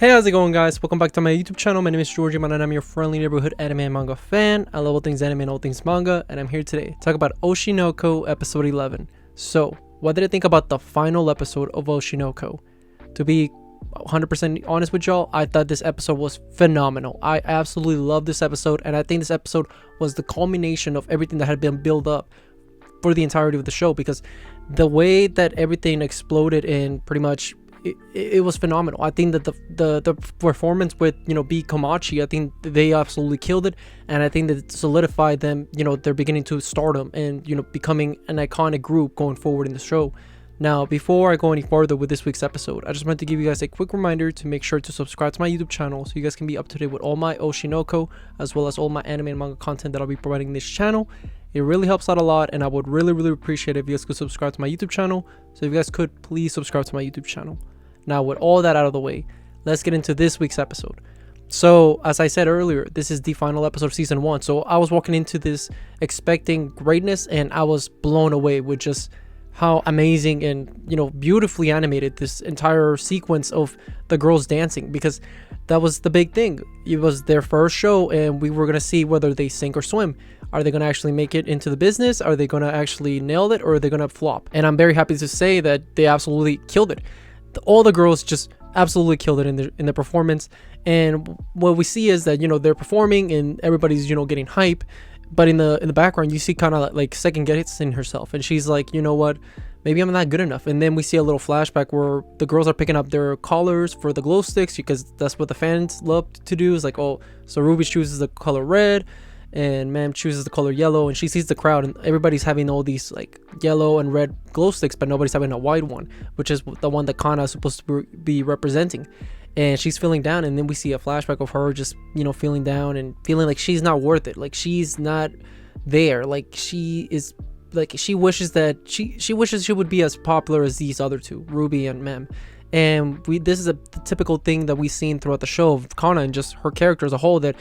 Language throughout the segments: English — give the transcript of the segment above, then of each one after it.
Hey, how's it going, guys? Welcome back to my YouTube channel. My name is Georgie, and I'm your friendly neighborhood anime and manga fan. I love all things anime and all things manga, and I'm here today to talk about Oshi no Ko episode 11. So, what did I think about the final episode of Oshi no Ko? To be 100% honest with y'all, I thought this episode was phenomenal. I absolutely love this episode, and I think this episode was the culmination of everything that had been built up for the entirety of the show, because the way that everything exploded in pretty much it was phenomenal. I think that the performance with B-Komachi, I think they absolutely killed it, and I think that it solidified them. They're beginning to stardom and becoming an iconic group going forward in the show. Now, before I go any further with this week's episode, I just wanted to give you guys a quick reminder to make sure to subscribe to my YouTube channel so you guys can be up to date with all my Oshi no Ko as well as all my anime and manga content that I'll be providing in this channel. It really helps out a lot, and I would really appreciate it if you guys could subscribe to my YouTube channel. So if you guys could, please subscribe to my YouTube channel. Now, with all that out of the way, let's get into this week's episode. So, as I said earlier, this is the final episode of season 1. So I was walking into this expecting greatness, and I was blown away with just how amazing and beautifully animated this entire sequence of the girls dancing, because that was the big thing. It was their first show, and we were going to see whether they sink or swim. Are they going to actually make it into the business? Are they going to actually nail it, or are they going to flop? And I'm very happy to say that they absolutely killed it. All the girls just absolutely killed it in the performance, and what we see is that they're performing and everybody's getting hype, but in the background you see kind of like second guessing herself, and she's like, what, maybe I'm not good enough. And then we see a little flashback where the girls are picking up their collars for the glow sticks, because that's what the fans love to do. Is like, oh, so Ruby chooses the color red and Ma'am chooses the color yellow, and she sees the crowd and everybody's having all these like yellow and red glow sticks, but nobody's having a white one, which is the one that Kana is supposed to be representing. And she's feeling down, and then we see a flashback of her just feeling down and feeling like she's not worth it, like she's not there, like she is, like she wishes that she wishes she would be as popular as these other two, Ruby and Mem. And this is a typical thing that we've seen throughout the show of Kana and just her character as a whole, that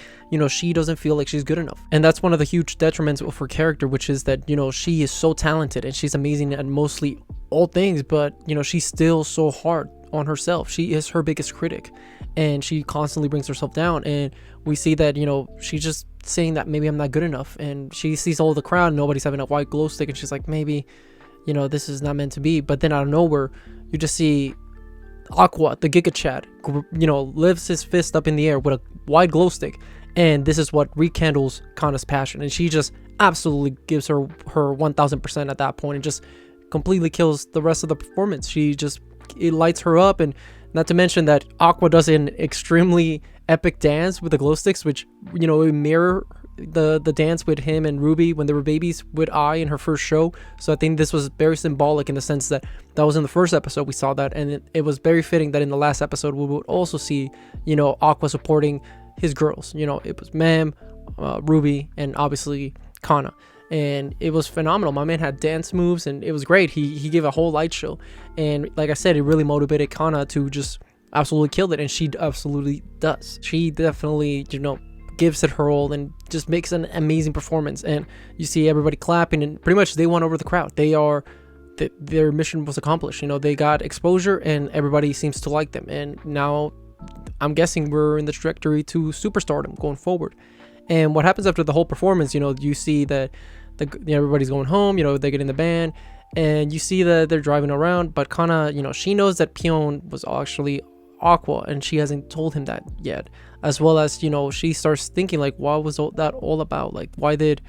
she doesn't feel like she's good enough. And that's one of the huge detriments of her character, which is that she is so talented and she's amazing at mostly all things, but she's still so hard on herself. She is her biggest critic, and she constantly brings herself down. And we see that she's just saying that maybe I'm not good enough, and she sees all the crowd and nobody's having a white glow stick, and she's like, maybe this is not meant to be. But then out of nowhere you just see Aqua, the Giga Chad, lifts his fist up in the air with a white glow stick, and this is what rekindles Kana's passion, and she just absolutely gives her 1000% at that point and just completely kills the rest of the performance. It lights her up, and not to mention that Aqua does an extremely epic dance with the glow sticks, which it mirror the dance with him and Ruby when they were babies with Ai in her first show. So I think this was very symbolic in the sense that was in the first episode we saw that, and it was very fitting that in the last episode we would also see Aqua supporting his girls. It was Mem, Ruby, and obviously Kana, and it was phenomenal. My man had dance moves, and it was great. He gave a whole light show, and like I said, it really motivated Kana to just absolutely kill it, and she absolutely does. She definitely gives it her all and just makes an amazing performance. And you see everybody clapping, and pretty much they won over the crowd. Their mission was accomplished. They got exposure, and everybody seems to like them, and now I'm guessing we're in the trajectory to superstardom going forward. And what happens after the whole performance, you see that everybody's going home, they get in the band, and you see that they're driving around, but Kana, she knows that Pion was actually Aqua, and she hasn't told him that yet. As well as she starts thinking like, what was that all about? Like, why did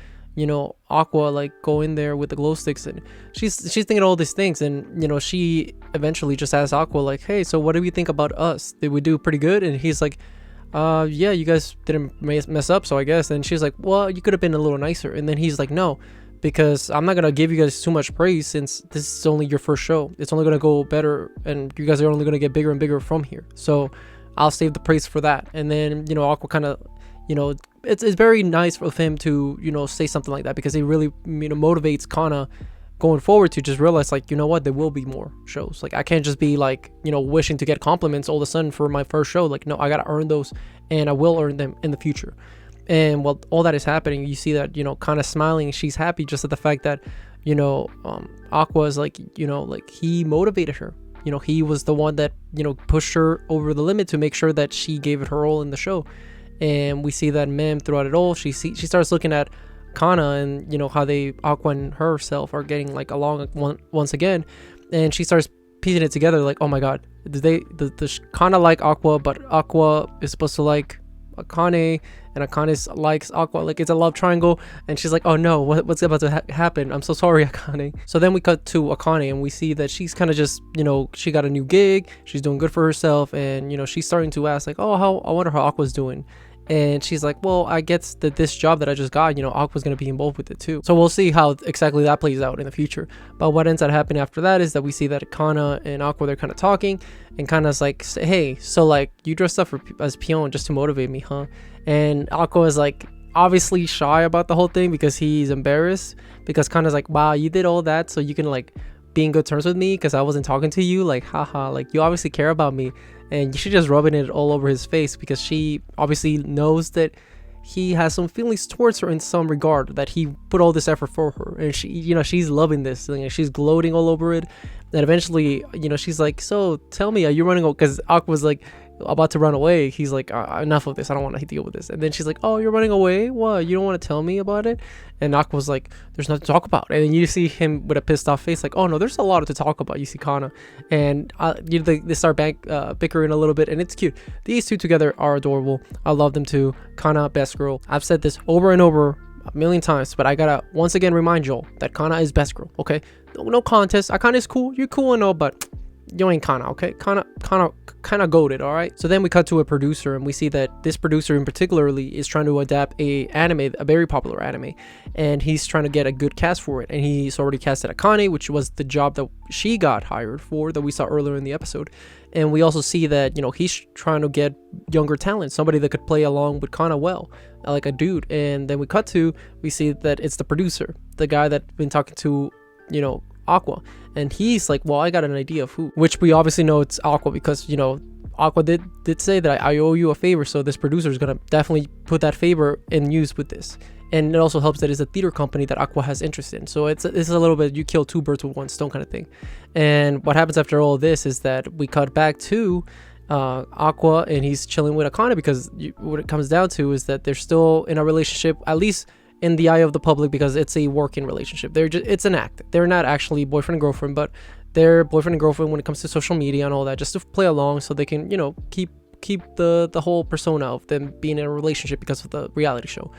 Aqua like go in there with the glow sticks? And she's thinking all these things, and she eventually just asks Aqua like, hey, so what do you think about us? Did we do pretty good? And he's like, yeah, you guys didn't mess up, so I guess. And she's like, well, you could have been a little nicer. And then he's like, no, because I'm not gonna give you guys too much praise, since this is only your first show. It's only gonna go better, and you guys are only gonna get bigger and bigger from here, so I'll save the praise for that. And then Aqua kind of it's very nice of him to say something like that, because it really motivates Kana going forward to just realize like, what, there will be more shows. Like, I can't just be like wishing to get compliments all of a sudden for my first show. Like, no, I gotta earn those, and I will earn them in the future. And while all that is happening, you see that kind of smiling, she's happy just at the fact that Aqua is like, like he motivated her you know, he was the one that, you know, pushed her over the limit to make sure that she gave it her all in the show. And we see that Mem throughout it all. She starts looking at Kana and, you know, how Aqua and herself are getting like along once again, and she starts piecing it together like, oh my god, does Kana like Aqua, but Aqua is supposed to like Akane, and Akane likes Aqua, like it's a love triangle. And she's like, oh no, what's about to happen? I'm so sorry, Akane. So then we cut to Akane and we see that she's kind of just, you know, she got a new gig, she's doing good for herself, and, you know, she's starting to ask like, oh, I wonder how Aqua's doing. And she's like, well, I guess that this job that I just got, you know, Aqua's going to be involved with it too. So we'll see how exactly that plays out in the future. But what ends up happening after that is that we see that Kana and Aqua, they're kind of talking, and Kana's like, hey, so like you dressed up as Pion just to motivate me, huh? And Aqua is like obviously shy about the whole thing because he's embarrassed, because Kana's like, wow, you did all that so you can like be in good terms with me because I wasn't talking to you, like haha, like you obviously care about me. And she's just rubbing it all over his face because she obviously knows that he has some feelings towards her in some regard, that he put all this effort for her, and she, you know, she's loving this thing and she's gloating all over it. And eventually, you know, she's like, so tell me, are you running away? Because Aqua's like about to run away. He's like, enough of this, I don't want to deal with this. And then she's like, oh, you're running away? What, you don't want to tell me about it? And Aqua's like, there's nothing to talk about. And then you see him with a pissed off face like, oh no, there's a lot to talk about. You see Kana and you know, they start bickering a little bit, and it's cute. These two together are adorable. I love them too. Kana, best girl. I've said this over and over a million times, but I gotta once again remind y'all that Kana is best girl, okay? No contest. Akane is cool, you're cool and all, but you ain't Kana, okay? Kana goated, all right? So then we cut to a producer, and we see that this producer in particularly is trying to adapt a very popular anime, and he's trying to get a good cast for it. And he's already casted Akane, which was the job that she got hired for, that we saw earlier in the episode. And we also see that, you know, he's trying to get younger talent, somebody that could play along with Kana well, like a dude. And then we see that it's the producer, the guy that's been talking to, you know, Aqua, and he's like, well, I got an idea of who, which we obviously know it's Aqua, because, you know, Aqua did say that I owe you a favor, so this producer is gonna definitely put that favor in use with this. And it also helps that it's a theater company that Aqua has interest in, so it's a little bit, you kill two birds with one stone kind of thing. And what happens after all this is that we cut back to Aqua, and he's chilling with Akane, because what it comes down to is that they're still in a relationship, at least in the eye of the public, because it's a working relationship. It's an act. They're not actually boyfriend and girlfriend, but they're boyfriend and girlfriend when it comes to social media and all that, just to play along, so they can, you know, keep the whole persona of them being in a relationship because of the reality show.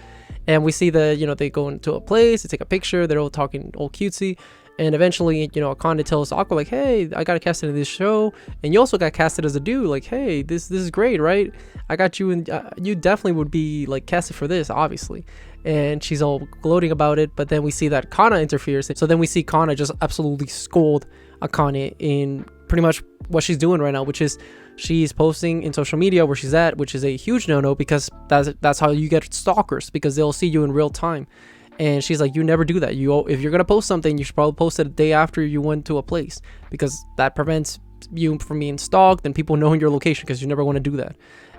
And we see that, you know, they go into a place, they take a picture, they're all talking all cutesy. And eventually, you know, Akane tells Aqua like, hey, I got casted in this show, and you also got casted as a dude, like, hey, this is great, right? I got you, and you definitely would be like casted for this, obviously. And she's all gloating about it, but then we see that Kana interferes. So then we see Kana just absolutely scold Akane in pretty much what she's doing right now, which is she's posting in social media where she's at, which is a huge no-no, because that's how you get stalkers, because they'll see you in real time. And she's like, you never do that. If you're gonna post something, you should probably post it a day after you went to a place, because that prevents you from being stalked and people knowing your location, because you never want to do that.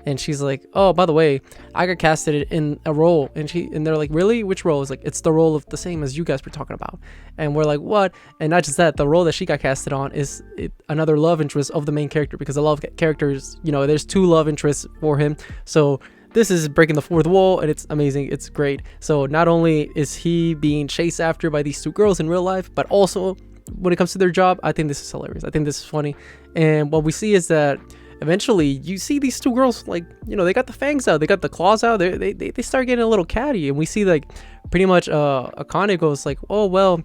And she's like, oh, by the way, I got casted in a role. And they're like, really? Which role? It's like, it's the role of the same as you guys were talking about. And we're like, what? And not just that, the role that she got casted on is another love interest of the main character, because the love characters, you know, there's two love interests for him. So this is breaking the fourth wall, and it's amazing. It's great. So not only is he being chased after by these two girls in real life, but also when it comes to their job, I think this is hilarious. I think this is funny. And what we see is that eventually you see these two girls, like, you know, they got the fangs out, they got the claws out, they start getting a little catty. And we see like pretty much Akane goes like, oh, well,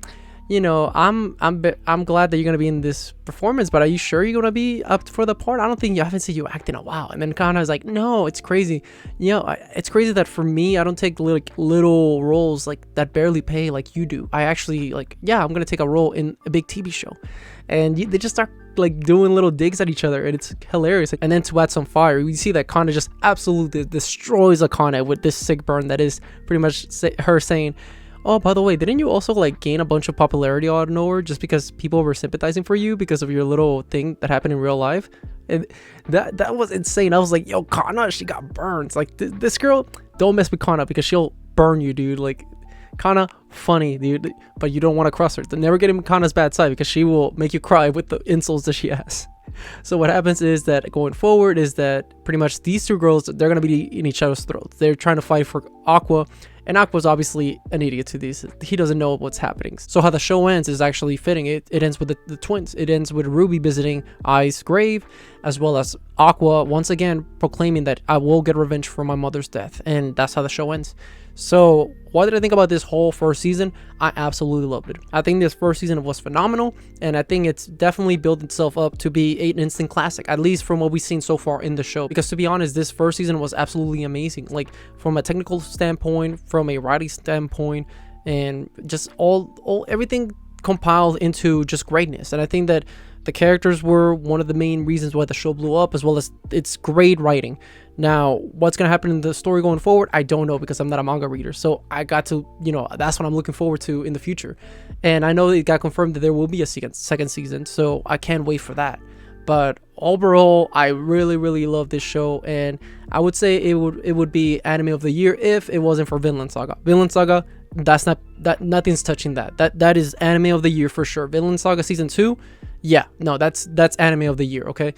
you know, I'm glad that you're gonna be in this performance, but are you sure you're gonna be up for the part? I don't think, I haven't seen you act in a while. And then Kana is like, no, it's crazy. You know, it's crazy that for me, I don't take little roles like that barely pay like you do. I actually, like, yeah, I'm gonna take a role in a big TV show. And they just start like doing little digs at each other, and it's hilarious. And then to add some fire, we see that Kana just absolutely destroys Akane with this sick burn that is pretty much her saying, oh, by the way, didn't you also like gain a bunch of popularity out of nowhere just because people were sympathizing for you because of your little thing that happened in real life? And that was insane. I was like, yo, Kana, she got burned. Like, this girl, don't mess with Kana, because she'll burn you, dude. Like, Kana, funny, dude, but you don't want to cross her. Never get in Kana's bad side, because she will make you cry with the insults that she has. So what happens is that going forward is that pretty much these two girls, they're going to be in each other's throats. They're trying to fight for Aqua, and Aqua's obviously an idiot to these. He doesn't know what's happening. So how the show ends is actually fitting. It ends with the twins. It ends with Ruby visiting Ai's grave, as well as Aqua once again proclaiming that I will get revenge for my mother's death. And that's how the show ends. So what did I think about this whole first season? I absolutely loved it. I think this first season was phenomenal, and I think it's definitely built itself up to be an instant classic, at least from what we've seen so far in the show. Because to be honest, this first season was absolutely amazing, like from a technical standpoint, from a writing standpoint, and just all everything compiled into just greatness. And I think that the characters were one of the main reasons why the show blew up, as well as its great writing. Now, what's going to happen in the story going forward, I don't know, because I'm not a manga reader. So I got to, that's what I'm looking forward to in the future. And I know it got confirmed that there will be a second season, so I can't wait for that. But overall, I really, really love this show, and I would say it would be anime of the year if it wasn't for Vinland Saga. Vinland Saga, nothing's touching that. That is anime of the year for sure. Vinland Saga season 2, yeah, no, that's anime of the year, okay?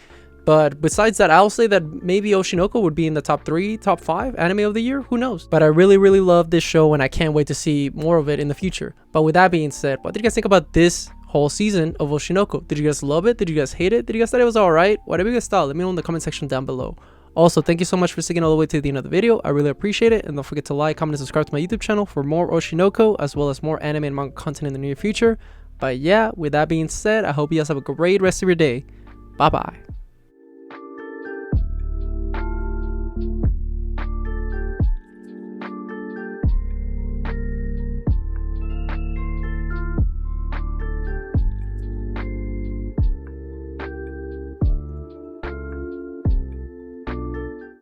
But besides that, I'll say that maybe Oshinoko would be in the top 3, top 5 anime of the year. Who knows? But I really, really love this show, and I can't wait to see more of it in the future. But with that being said, what did you guys think about this whole season of Oshinoko? Did you guys love it? Did you guys hate it? Did you guys thought it was alright? Whatever you guys thought, let me know in the comment section down below. Also, thank you so much for sticking all the way to the end of the video. I really appreciate it. And don't forget to like, comment, and subscribe to my YouTube channel for more Oshinoko, as well as more anime and manga content in the near future. But yeah, with that being said, I hope you guys have a great rest of your day. Bye bye.